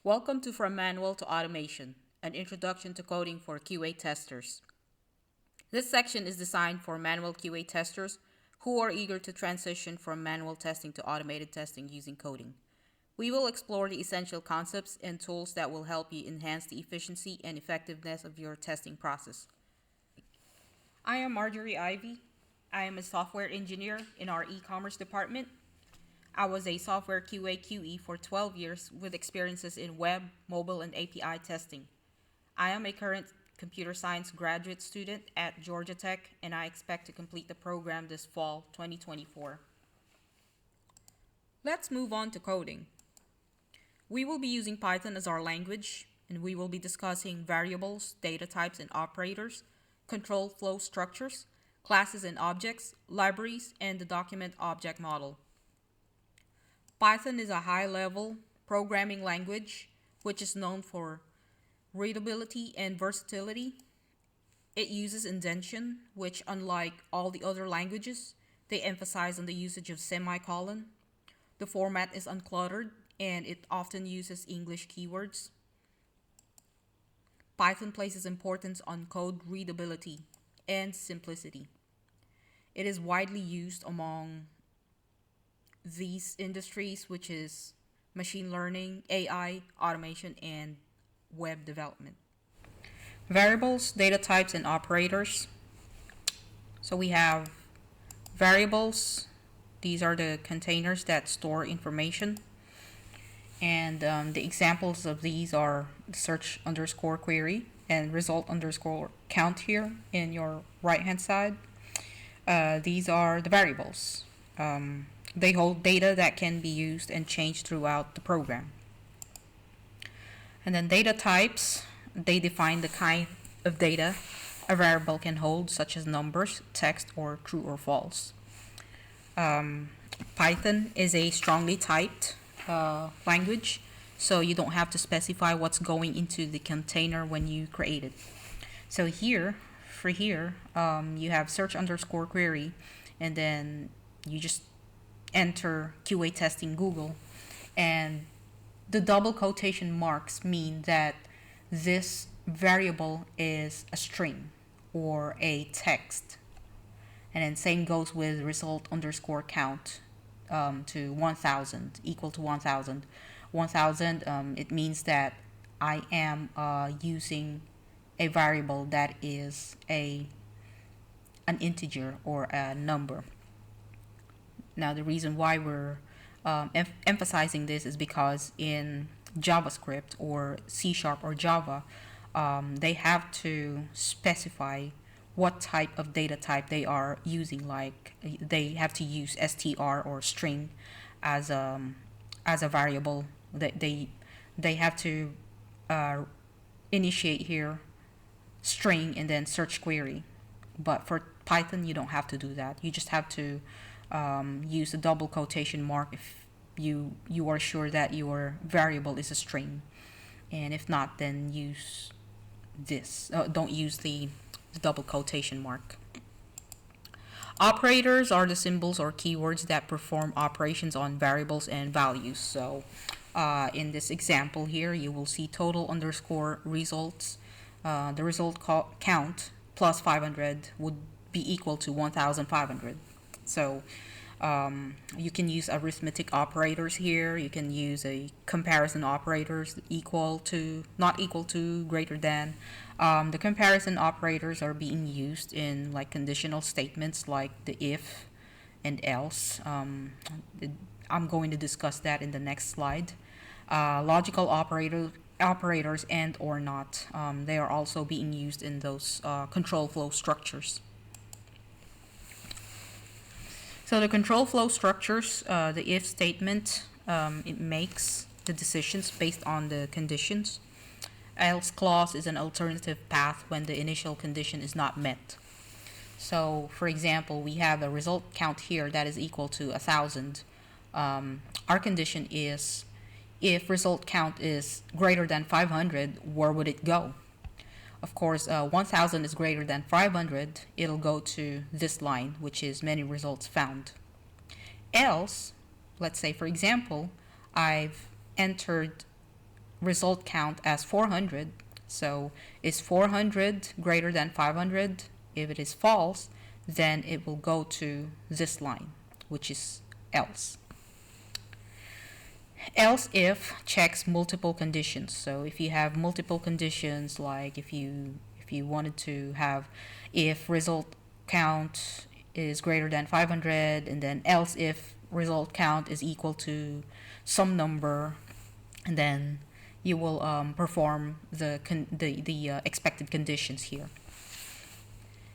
Welcome to From Manual to Automation, an introduction to coding for QA testers. This section is designed for manual QA testers who are eager to transition from manual testing to automated testing using coding. We will explore the essential concepts and tools that will help you enhance the efficiency and effectiveness of your testing process. I am Marjorie Ivy. I am a software engineer in our e-commerce department. I was a software QA QE for 12 years with experiences in web, mobile, and API testing. I am a current computer science graduate student at Georgia Tech, and I expect to complete the program this fall 2024. Let's move on to coding. We will be using Python as our language, and we will be discussing variables, data types and operators, control flow structures, classes and objects, libraries, and the document object model. Python is a high-level programming language which is known for readability and versatility. It uses indentation, which unlike all the other languages, they emphasize on the usage of semicolon. The format is uncluttered and it often uses English keywords. Python places importance on code readability and simplicity. It is widely used among these industries, which is machine learning, AI, automation, and web development. Variables, data types, and operators. So we have variables. These are the containers that store information. And the examples of these are search underscore query and result underscore count here in your right hand side. These are the variables. They hold data that can be used and changed throughout the program. And then data types, they define the kind of data a variable can hold, such as numbers, text, or true or false. Python is a strongly typed language, so you don't have to specify what's going into the container when you create it. So here, you have search underscore query, and then you just enter QA testing Google, and the double quotation marks mean that this variable is a string or a text. And then same goes with result underscore count to 1000 equal to 1000. 1000, it means that I am using a variable that is an integer or a number. Now, the reason why we're emphasizing this is because in JavaScript or C# or Java, they have to specify what type of data type they are using. Like they have to use str or string as a variable. They have to initiate here string and then search query. But for Python, you don't have to do that. You just have to use a double quotation mark if you are sure that your variable is a string, and if not, then use this. Don't use the double quotation mark. Operators are the symbols or keywords that perform operations on variables and values. So in this example here, you will see total underscore results. The result count plus 500 would be equal to 1500. So you can use arithmetic operators here. You can use a comparison operators, equal to, not equal to, greater than. The comparison operators are being used in like conditional statements like the if and else. I'm going to discuss that in the next slide. Logical operators and or not. They are also being used in those control flow structures. So the control flow structures, the if statement, it makes the decisions based on the conditions. Else clause is an alternative path when the initial condition is not met. So for example, we have a result count here that is equal to 1000. Our condition is if result count is greater than 500, where would it go? Of course, 1000 is greater than 500, it'll go to this line, which is many results found. Else, let's say for example, I've entered result count as 400. So is 400 greater than 500? If it is false, then it will go to this line, which is else. Else if checks multiple conditions. So if you have multiple conditions, like if you wanted to have if result count is greater than 500, and then else if result count is equal to some number, and then you will perform the expected conditions here.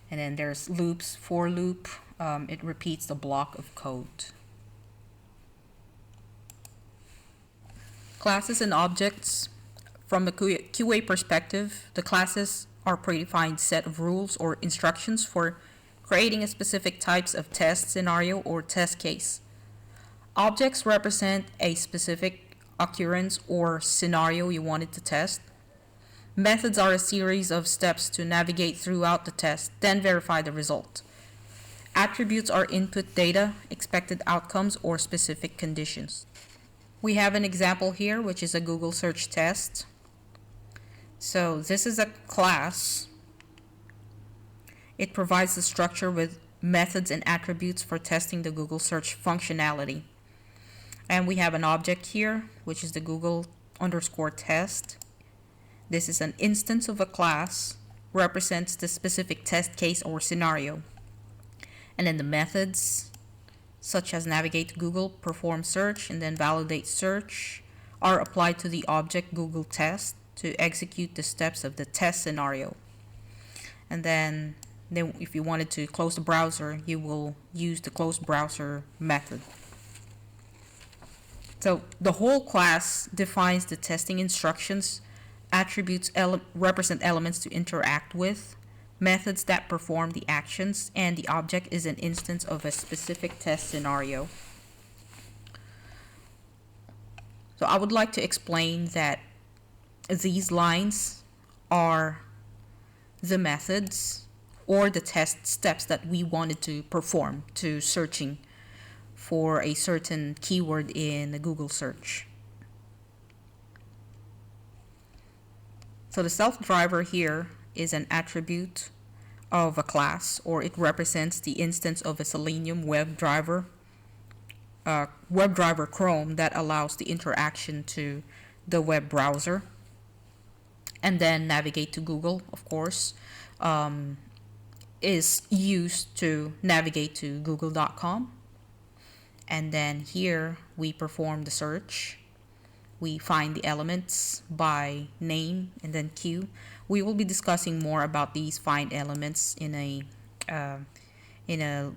And then there's loops, for loop. It repeats the block of code. Classes and objects. From the QA perspective, the classes are predefined set of rules or instructions for creating a specific types of test scenario or test case. Objects represent a specific occurrence or scenario you wanted to test. Methods are a series of steps to navigate throughout the test, then verify the result. Attributes are input data, expected outcomes, or specific conditions. We have an example here, which is a Google search test. So this is a class. It provides the structure with methods and attributes for testing the Google search functionality. And we have an object here, which is the Google_test. This is an instance of a class, represents the specific test case or scenario. And then the methods, such as navigate to Google, perform search, and then validate search, are applied to the object Google test to execute the steps of the test scenario. And then if you wanted to close the browser, you will use the close browser method. So the whole class defines the testing instructions. Attributes represent elements to interact with, methods that perform the actions, and the object is an instance of a specific test scenario. So I would like to explain that these lines are the methods or the test steps that we wanted to perform to searching for a certain keyword in the Google search. So the self-driver here is an attribute of a class, or it represents the instance of a Selenium WebDriver Chrome that allows the interaction to the web browser. And then navigate to Google, of course, is used to navigate to google.com. And then here we perform the search. We find the elements by name and then Q. We will be discussing more about these find elements in a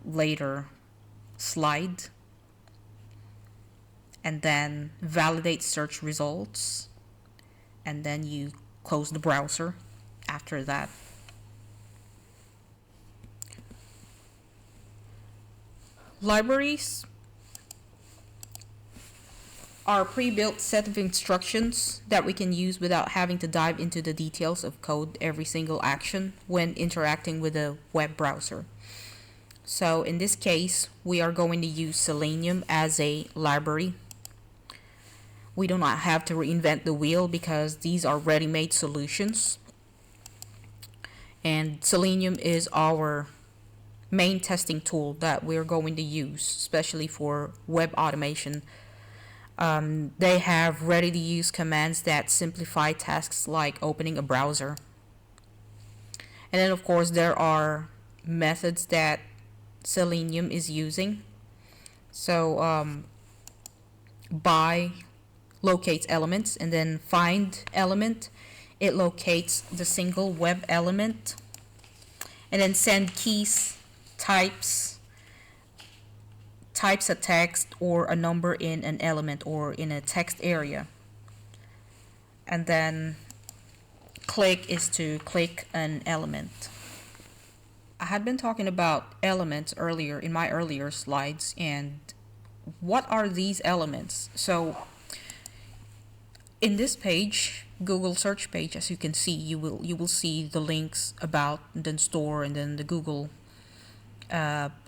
later slide. And then validate search results. And then you close the browser after that. Libraries are a pre-built set of instructions that we can use without having to dive into the details of code every single action when interacting with a web browser. So in this case, we are going to use Selenium as a library. We do not have to reinvent the wheel because these are ready-made solutions. And Selenium is our main testing tool that we're going to use, especially for web automation. They have ready-to-use commands that simplify tasks like opening a browser. And then, of course, there are methods that Selenium is using. So, by locates elements, and then find element, it locates the single web element. And then send keys, types a text or a number in an element or in a text area. And then click is to click an element. I had been talking about elements earlier in my earlier slides, and what are these elements? So in this page, Google search page, as you can see, you will see the links about, and then store, and then the Google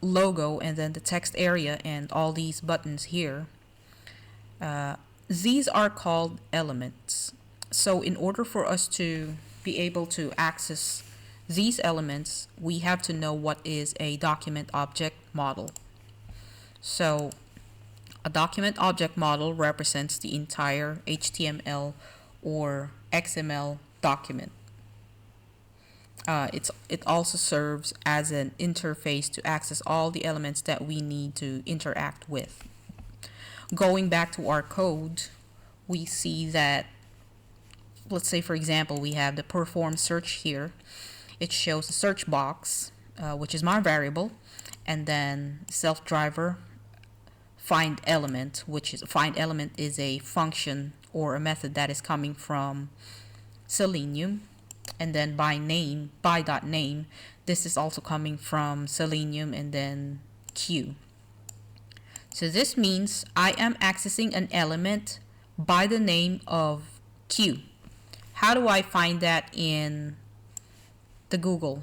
logo, and then the text area, and all these buttons here. These are called elements. So in order for us to be able to access these elements, we have to know what is a document object model. So a document object model represents the entire HTML or XML document. It also serves as an interface to access all the elements that we need to interact with. Going back to our code, we see that, let's say for example, we have the perform search here. It shows the search box, which is my variable, and then self driver find element, which is find element is a function or a method that is coming from Selenium. And then by name, by.name, this is also coming from Selenium, and then Q. So this means I am accessing an element by the name of Q. How do I find that in the Google?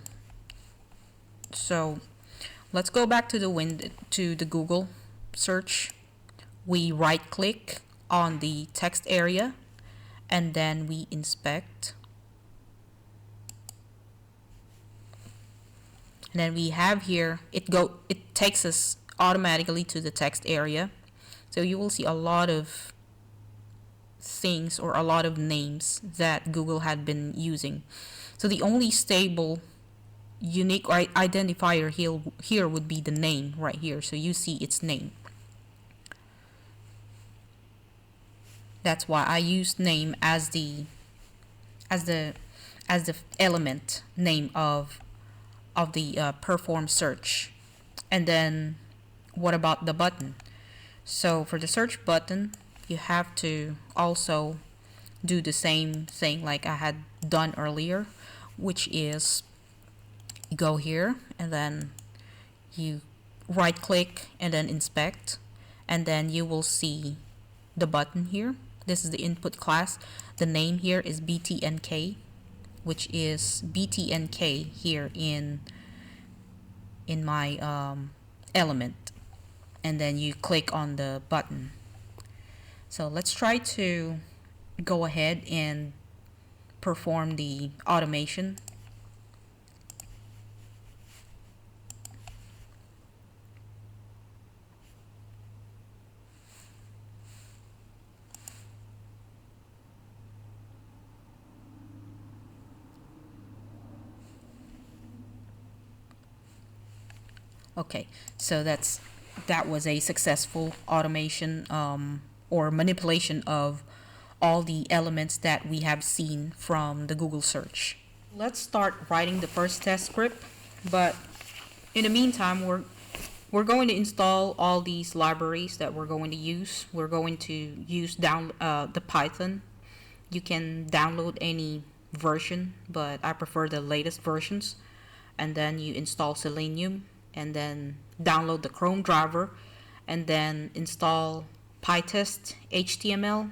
So let's go back to the window, to the Google search. We right click on the text area, and then we inspect. And then we have here, it takes us automatically to the text area. So you will see a lot of things or a lot of names that Google had been using. So the only stable unique identifier here would be the name right here. So you see its name. That's why I used name as the element name of the perform search. And then what about the button? So for the search button, you have to also do the same thing like I had done earlier, which is you go here and then you right click and then inspect, and then you will see the button here. This is the input class. The name here is BTNK, which is BTNK here in my element, and then you click on the button. So let's try to go ahead and perform the automation. Okay, so that was a successful automation or manipulation of all the elements that we have seen from the Google search. Let's start writing the first test script, but in the meantime, we're going to install all these libraries that we're going to use. We're going to use the Python. You can download any version, but I prefer the latest versions. And then you install Selenium, and then download the Chrome driver, and then install PyTest HTML.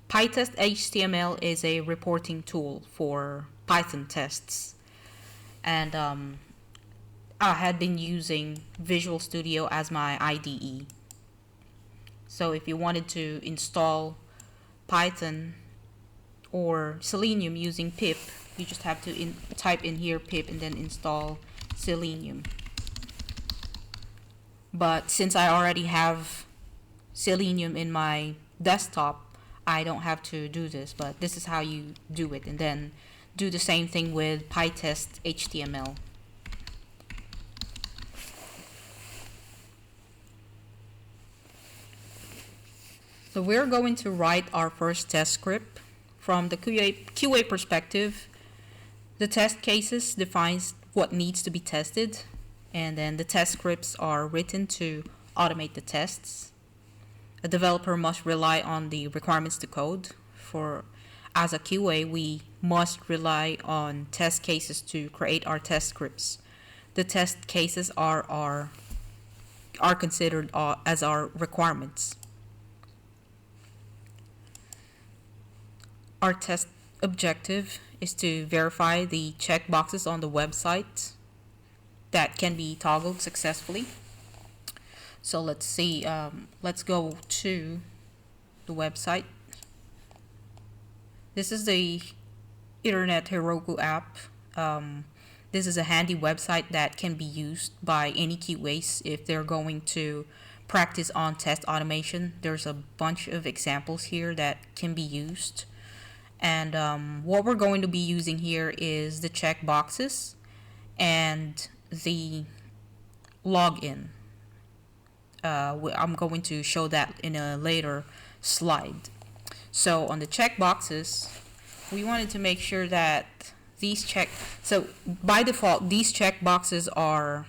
PyTest HTML is a reporting tool for Python tests, and I had been using Visual Studio as my IDE. So if you wanted to install Python or Selenium using pip, you just have to type in here pip and then install Selenium. But since I already have Selenium in my desktop, I don't have to do this, but this is how you do it. And then do the same thing with PyTest HTML. So we're going to write our first test script. From the QA perspective, the test cases defines what needs to be tested, and then the test scripts are written to automate the tests. A developer must rely on the requirements to code. As a QA, we must rely on test cases to create our test scripts. The test cases are considered as our requirements. Our test objective is to verify the checkboxes on the website that can be toggled successfully. So let's see, let's go to the website. This is the Internet Heroku app. This is a handy website that can be used by any QAs if they're going to practice on test automation. There's a bunch of examples here that can be used. And what we're going to be using here is the checkboxes and the login. I'm going to show that in a later slide. So on the checkboxes, we wanted to make sure that so by default these checkboxes are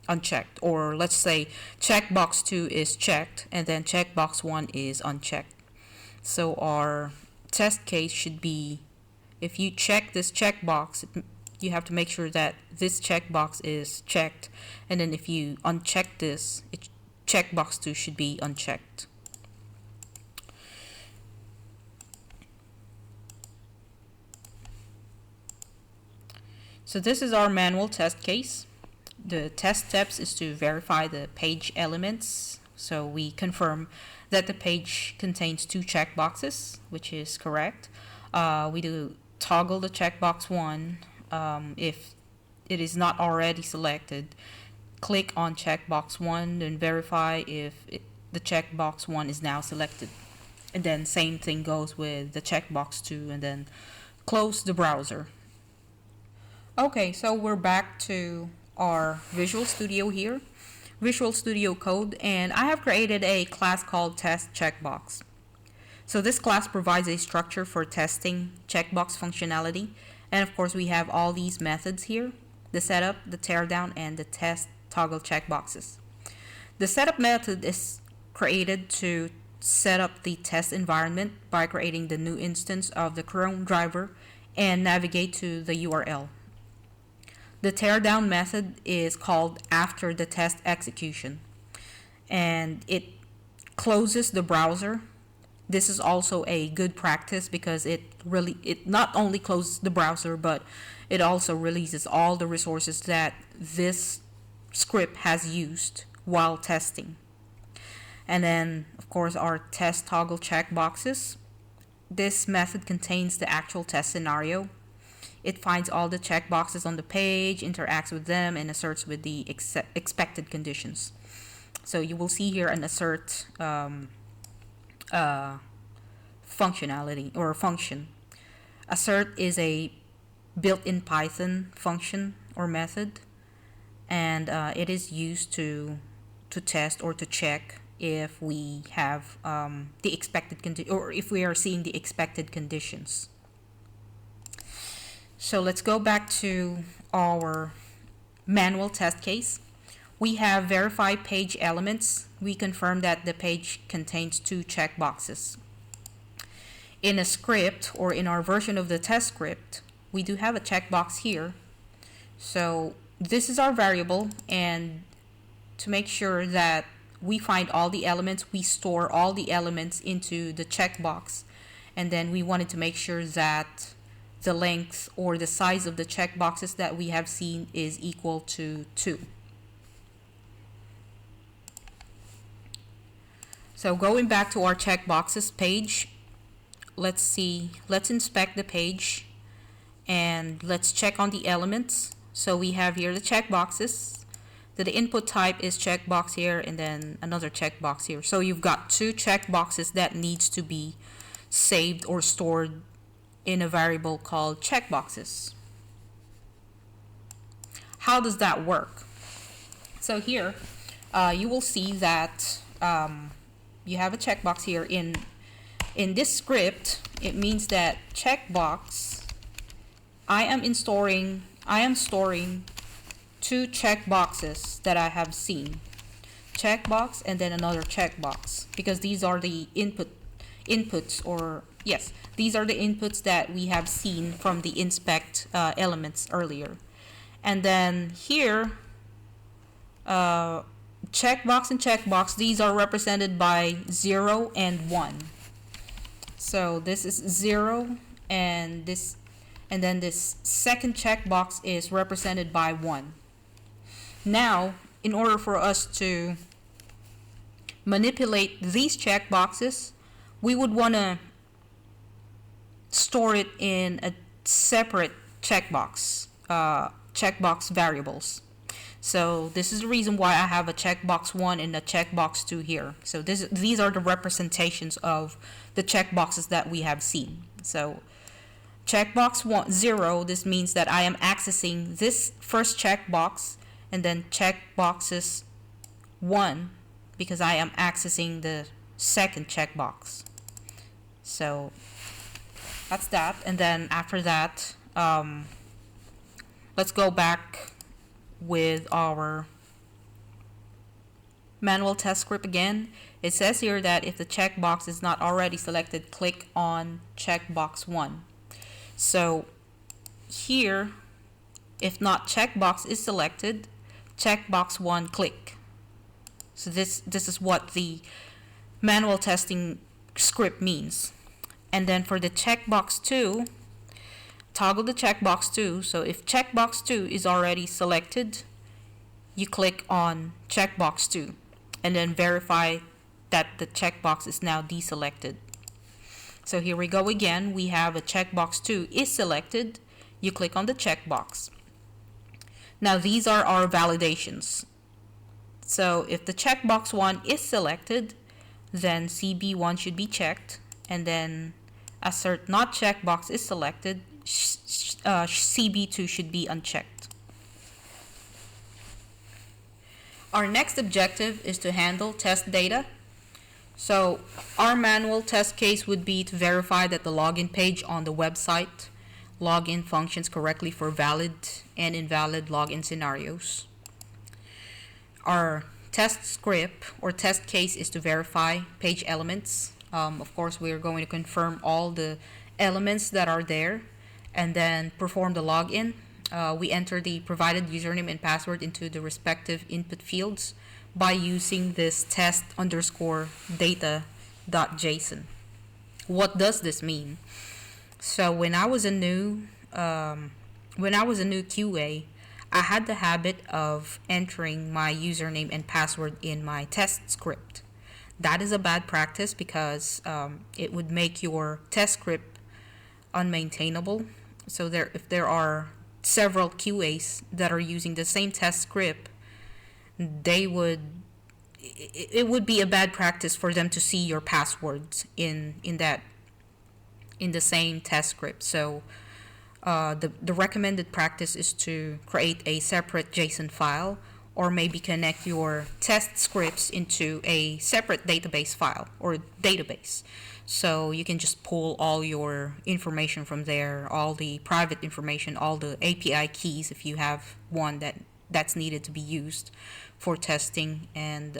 unchecked, or let's say checkbox 2 is checked and then checkbox 1 is unchecked. So our test case should be, if you check this checkbox, you have to make sure that this checkbox is checked, and then if you uncheck this, checkbox 2 should be unchecked. So this is our manual test case. The test steps is to verify the page elements. So we confirm that the page contains 2 checkboxes, which is correct. We do toggle the checkbox 1. If it is not already selected, click on checkbox 1 and verify if the checkbox 1 is now selected. And then same thing goes with the checkbox 2, and then close the browser. Okay, so we're back to our Visual Studio here, Visual Studio Code, and I have created a class called Test Checkbox. So this class provides a structure for testing checkbox functionality, and of course we have all these methods here: the setup, the teardown, and the test toggle checkboxes. The setup method is created to set up the test environment by creating the new instance of the Chrome driver and navigate to the URL. The teardown method is called after the test execution, and it closes the browser. This is also a good practice because it not only closes the browser, but it also releases all the resources that this script has used while testing. And then of course our test toggle checkboxes. This method contains the actual test scenario. It finds all the checkboxes on the page, interacts with them, and asserts with the expected conditions. So you will see here an assert functionality or function. Assert is a built-in Python function or method, and it is used to test or to check if we have the expected condition, or if we are seeing the expected conditions. So let's go back to our manual test case. We have verified page elements. We confirm that the page contains 2 checkboxes. In a script, or in our version of the test script, we do have a checkbox here. So this is our variable, and to make sure that we find all the elements, we store all the elements into the checkbox, and then we wanted to make sure that the length or the size of the checkboxes that we have seen is equal to 2. So going back to our checkboxes page, let's inspect the page and let's check on the elements. So we have here the checkboxes. The input type is checkbox here, and then another checkbox here. So you've got 2 checkboxes that needs to be saved or stored in a variable called checkboxes. How does that work? So here you will see that you have a checkbox here. In this script, it means that checkbox, I am storing 2 checkboxes that I have seen. Checkbox and then another checkbox, because these are the inputs, or yes, these are the inputs that we have seen from the inspect elements earlier. And then here, checkbox and checkbox, these are represented by 0 and 1. So this is 0, and then this second checkbox is represented by 1. Now, in order for us to manipulate these checkboxes, we would want to store it in a separate checkbox variables. So this is the reason why I have a checkbox 1 and a checkbox 2 here. So these are the representations of the checkboxes that we have seen. So checkbox 0, this means that I am accessing this first checkbox, and then checkboxes 1 because I am accessing the second checkbox. So that's that. And then after that, let's go back with our manual test script again. It says here that if the checkbox is not already selected, click on checkbox 1. So here, if not checkbox is selected, checkbox 1 click. So this is what the manual testing script means. And then for the checkbox 2, toggle the checkbox 2. So if checkbox 2 is already selected, you click on checkbox 2 and then verify that the checkbox is now deselected. So here we go again. We have a checkbox 2 is selected. You click on the checkbox. Now these are our validations. So if the checkbox 1 is selected, then CB1 should be checked, and then assert not checkbox is selected, CB2 should be unchecked. Our next objective is to handle test data. So our manual test case would be to verify that the login page on the website login functions correctly for valid and invalid login scenarios. Our test script or test case is to verify page elements. Of course, we are going to confirm all the elements that are there and then perform the login. We enter the provided username and password into the respective input fields by using this test_data.json. What does this mean? So when I was a new QA, I had the habit of entering my username and password in my test script. That is a bad practice because it would make your test script unmaintainable. So if there are several QAs that are using the same test script, it would be a bad practice for them to see your passwords in the same test script. So the recommended practice is to create a separate JSON file, or maybe connect your test scripts into a separate database file or database. So you can just pull all your information from there, all the private information, all the API keys if you have one that's needed to be used for testing, and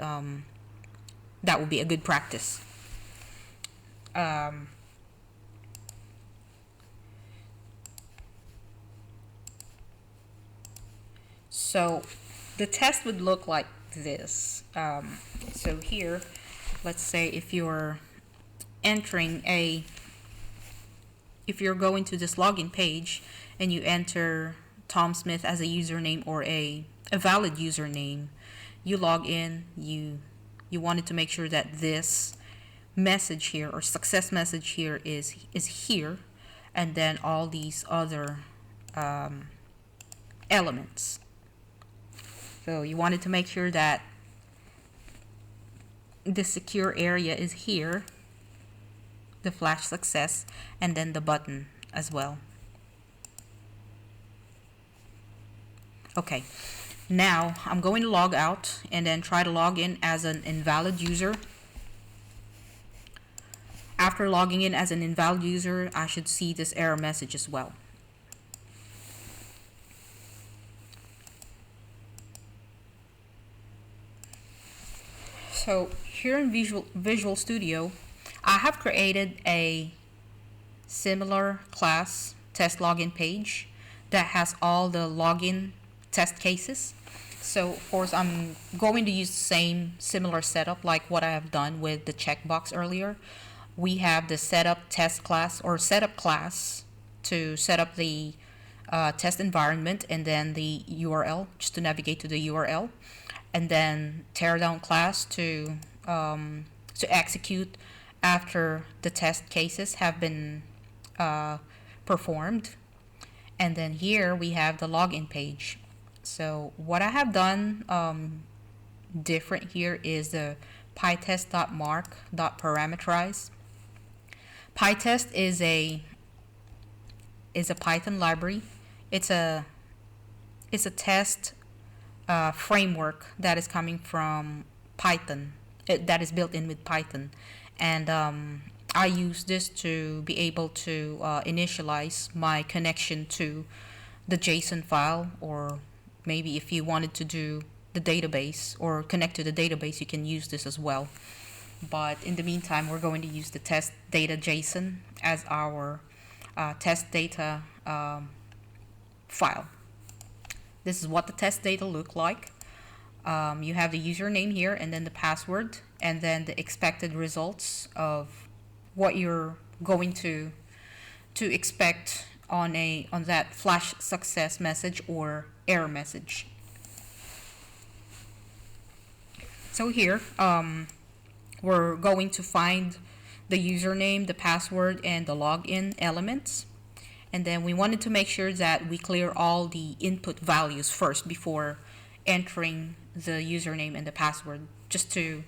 that would be a good practice. So the test would look like this. So here, let's say if you're going to this login page and you enter Tom Smith as a username or a valid username, you log in, you wanted to make sure that this message here or success message here is here, and then all these other elements. So you wanted to make sure that the secure area is here, the flash success, and then the button as well. Okay, now I'm going to log out and then try to log in as an invalid user. After logging in as an invalid user, I should see this error message as well. So here in Visual Studio, I have created a similar class test login page that has all the login test cases. So of course I'm going to use the same similar setup like what I have done with the checkbox earlier. We have the setup test class or setup class to set up the test environment, and then the URL just to navigate to the URL, and then teardown class to execute after the test cases have been performed. And then here we have the login page. So what I have done different here is the pytest.mark.parameterize. PyTest is a Python library. It's a test framework that is coming from Python, that is built in with Python, and I use this to be able to initialize my connection to the JSON file, or maybe if you wanted to do the database or connect to the database, you can use this as well. But in the meantime, we're going to use the test data JSON as our test data file. This is what the test data look like. You have the username here, and then the password, and then the expected results of what you're going to expect on that flash success message or error message. So here we're going to find the username, the password, and the login elements. And then we wanted to make sure that we clear all the input values first before entering the username and the password, just to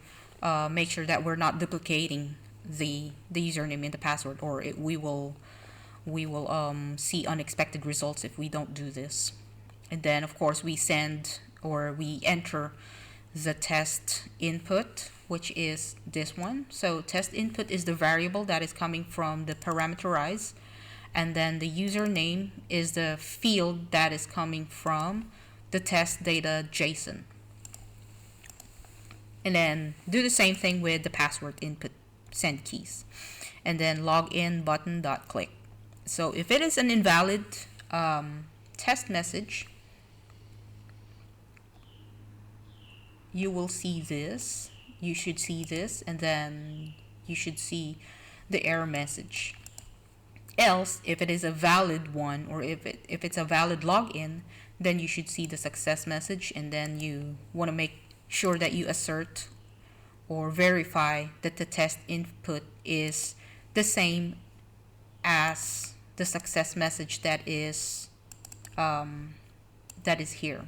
make sure that we're not duplicating the username and the password, or we will see unexpected results if we don't do this. And then of course we enter the test input, which is this one. So test input is the variable that is coming from the parameterize, and then the username is the field that is coming from the test data JSON. And then do the same thing with the password input, send keys, and then login button dot click. So if it is an invalid test message, you will see this. You should see this, and then you should see the error message. Else, if it is a valid one, or if it's a valid login, then you should see the success message, and then you want to make sure that you assert or verify that the test input is the same as the success message that is here.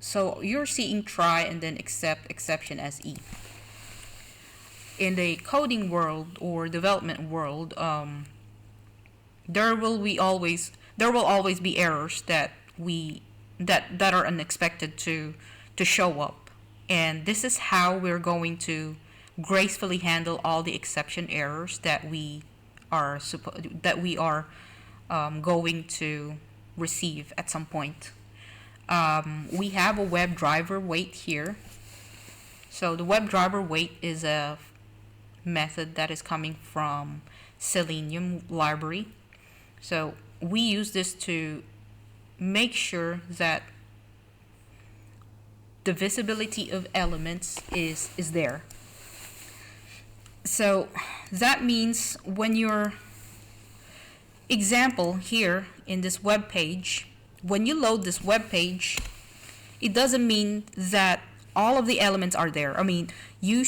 So you're seeing try and then accept exception as E. In the coding world or development world, there will always be errors that are unexpected to show up, and this is how we're going to gracefully handle all the exception errors that we are going to receive at some point. We have a WebDriver wait here. So the WebDriver wait is a method that is coming from Selenium library. So we use this to make sure that the visibility of elements is there. So that means when your example here in this web page, when you load this web page, it doesn't mean that all of the elements are there. I mean, you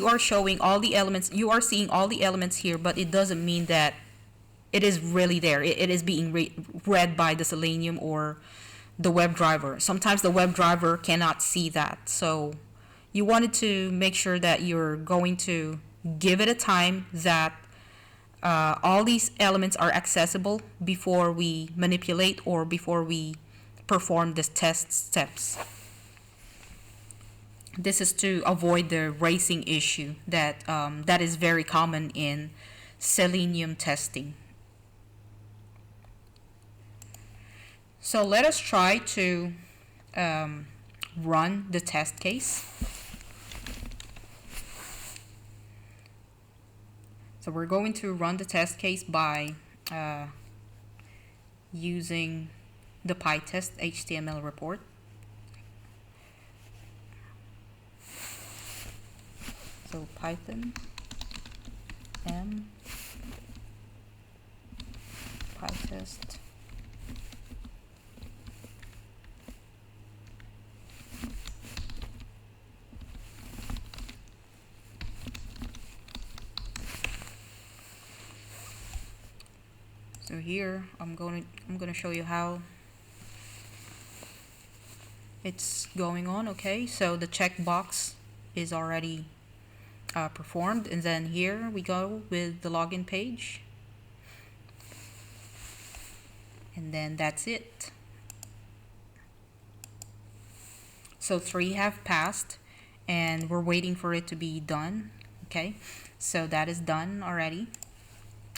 are showing all the elements, you are seeing all the elements here, but it doesn't mean that it is really there. It is being read by the Selenium or the WebDriver. Sometimes the WebDriver cannot see that. So you wanted to make sure that you're going to give it a time that all these elements are accessible before we manipulate or before we perform this test steps. This is to avoid the racing issue that is very common in Selenium testing. So let us try to run the test case. So we're going to run the test case by using the PyTest HTML report. So Python m PyTest So here I'm gonna show you how it's going on. Okay, so the checkbox is already performed, and then here we go with the login page, and then that's it. So 3 have passed, and we're waiting for it to be done. Okay, so that is done already.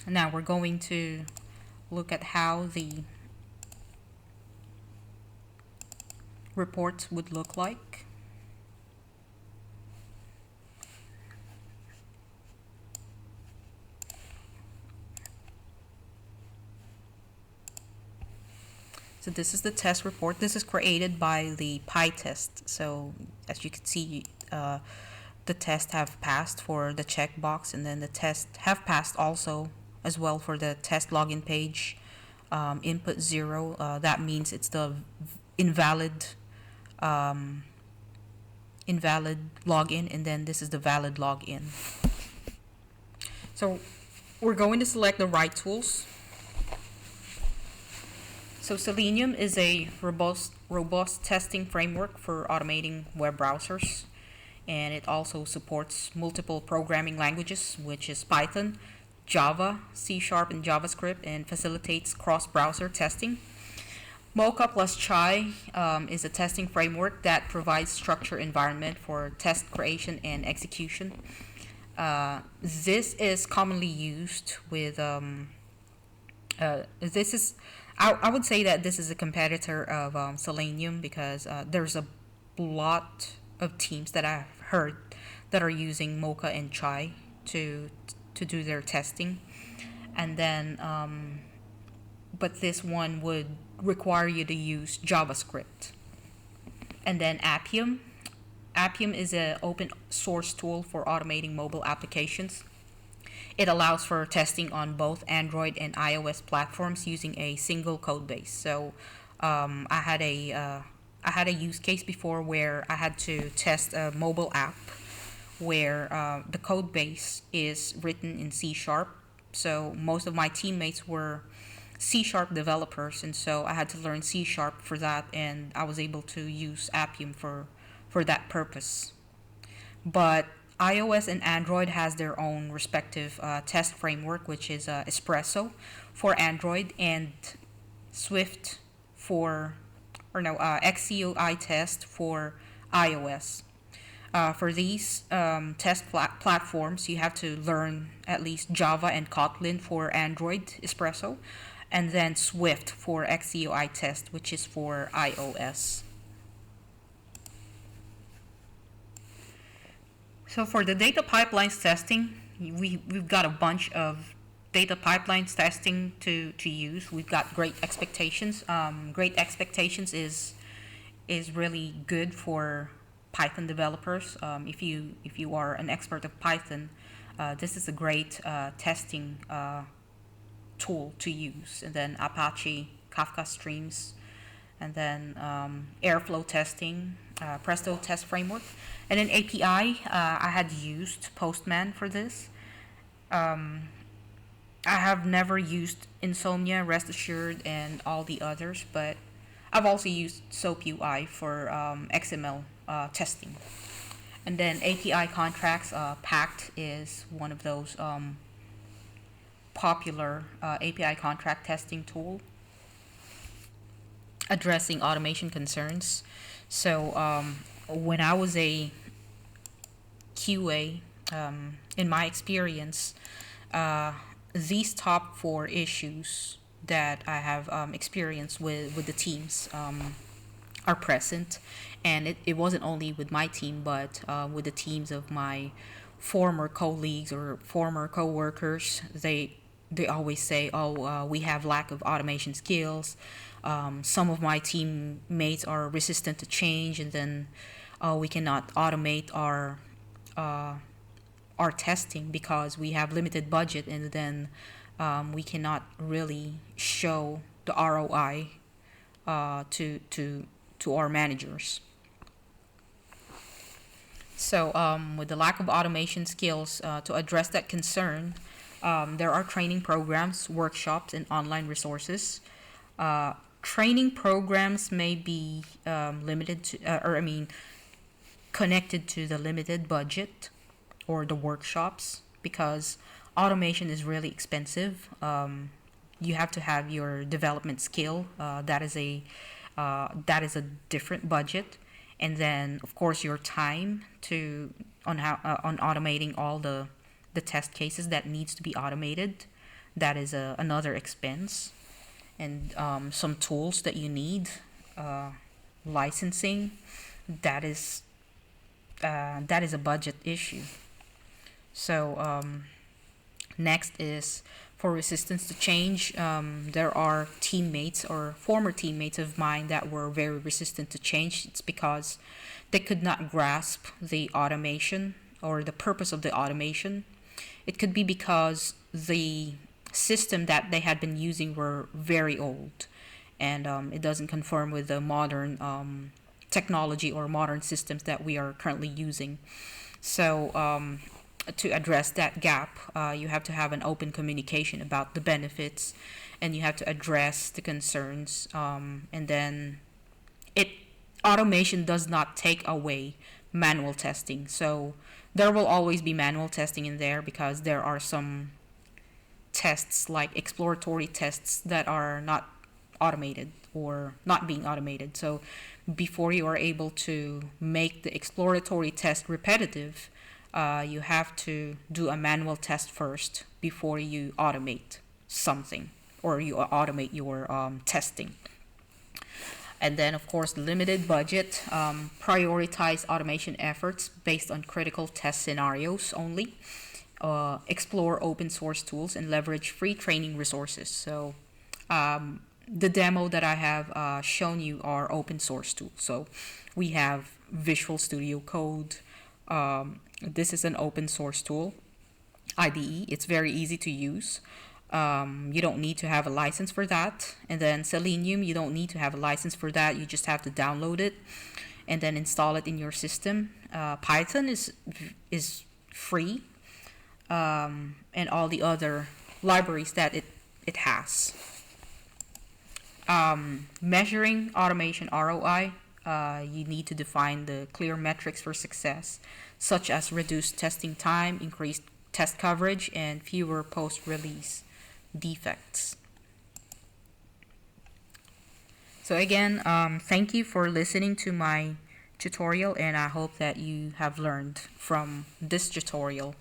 Now we're going to look at how the report would look like. So this is the test report. This is created by the PyTest. So as you can see, the tests have passed for the checkbox, and then the tests have passed also as well for the test login page. Input 0, that means it's the invalid invalid login, and then this is the valid login. So we're going to select the right tools. So Selenium is a robust testing framework for automating web browsers, and it also supports multiple programming languages, which is Python, Java, C# and JavaScript, and facilitates cross-browser testing. Mocha plus Chai is a testing framework that provides structured environment for test creation and execution. This is commonly used with I would say that this is a competitor of Selenium, because there's a lot of teams that I've heard that are using Mocha and Chai to do their testing, and then but this one would require you to use JavaScript. And then Appium. Appium is an open source tool for automating mobile applications. It allows for testing on both Android and iOS platforms using a single code base. So I had a use case before where I had to test a mobile app where the code base is written in C#. So most of my teammates were C# developers, and so I had to learn C# for that, and I was able to use Appium for that purpose. But iOS and Android has their own respective test framework, which is Espresso for Android and Swift XCOI test for iOS. For these test platforms, you have to learn at least Java and Kotlin for Android Espresso, and then Swift for XCOI test, which is for iOS. So for the data pipelines testing, we've got a bunch of data pipelines testing to use. We've got Great Expectations. Great Expectations is really good for Python developers. If you are an expert of Python, this is a great testing tool to use. And then Apache Kafka Streams, and then Airflow testing, Presto test framework, and then API. I had used Postman for this. I have never used Insomnia, Rest Assured, and all the others, but I've also used SoapUI for XML testing. And then API contracts, Pact is one of those popular API contract testing tool addressing automation concerns. So when I was a QA, in my experience, these top 4 issues that I have experienced with the teams are present, and it wasn't only with my team, but with the teams of my former colleagues or former co-workers. They always say, we have lack of automation skills. Some of my teammates are resistant to change, and then we cannot automate our testing because we have limited budget, and then we cannot really show the ROI to our managers. So with the lack of automation skills, to address that concern, There are training programs, workshops, and online resources. Uh, Training programs may be limited to, or I mean, connected to the limited budget or the workshops because automation is really expensive. You have to have your development skill. That is a different budget, and then of course your time to on automating all the test cases that needs to be automated. That is another expense, and some tools that you need, licensing. That is that is a budget issue. So next is for resistance to change. There are teammates or former teammates of mine that were very resistant to change. It's because they could not grasp the automation or the purpose of the automation. It could be because the system that they had been using were very old, and it doesn't conform with the modern technology or modern systems that we are currently using. So to address that gap, you have to have an open communication about the benefits, and you have to address the concerns. And then it automation does not take away manual testing. So there will always be manual testing in there because there are some tests like exploratory tests that are not automated or not being automated. So before you are able to make the exploratory test repetitive, you have to do a manual test first before you automate something or you automate your testing. And then, of course, limited budget. Prioritize automation efforts based on critical test scenarios only. Explore open source tools and leverage free training resources. So the demo that I have shown you are open source tools. So we have Visual Studio Code. This is an open source tool, IDE. It's very easy to use. You don't need to have a license for that. And then Selenium, you don't need to have a license for that. You just have to download it and then install it in your system. Python is free, and all the other libraries that it has. Measuring automation ROI, you need to define the clear metrics for success, such as reduced testing time, increased test coverage, and fewer post-release defects. So again, thank you for listening to my tutorial, and I hope that you have learned from this tutorial.